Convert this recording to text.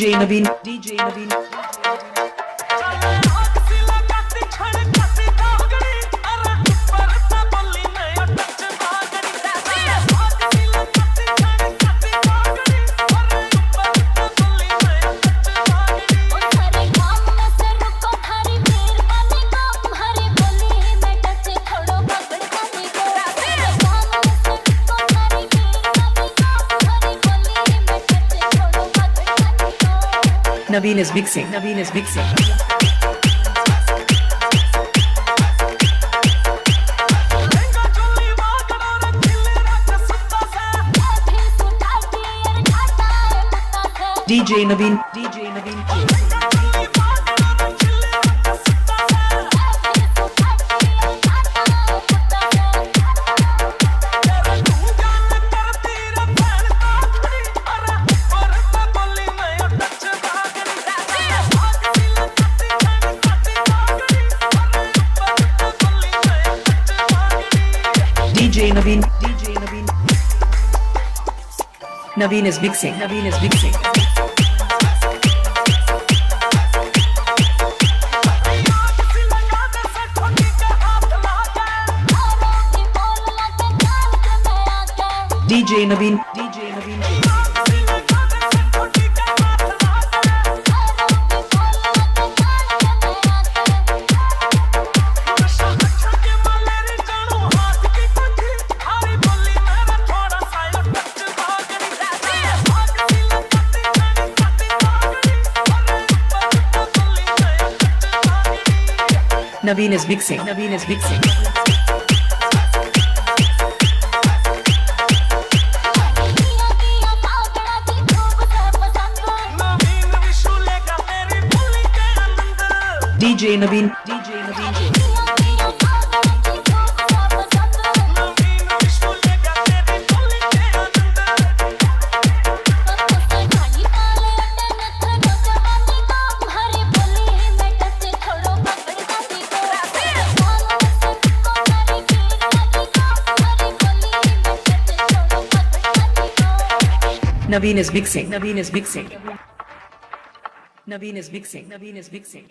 DJ Naveen, DJ Naveen. Naveen is mixing. Naveen is mixing. DJ Naveen. DJ Naveen. DJ Naveen, DJ Naveen. Naveen is mixing. Naveen is mixing. DJ Naveen, DJ Naveen. Naveen is mixing. Naveen is mixing. DJ Naveen. DJ Naveen. Naveen is mixing. Naveen is mixing. Naveen is mixing. Naveen is mixing.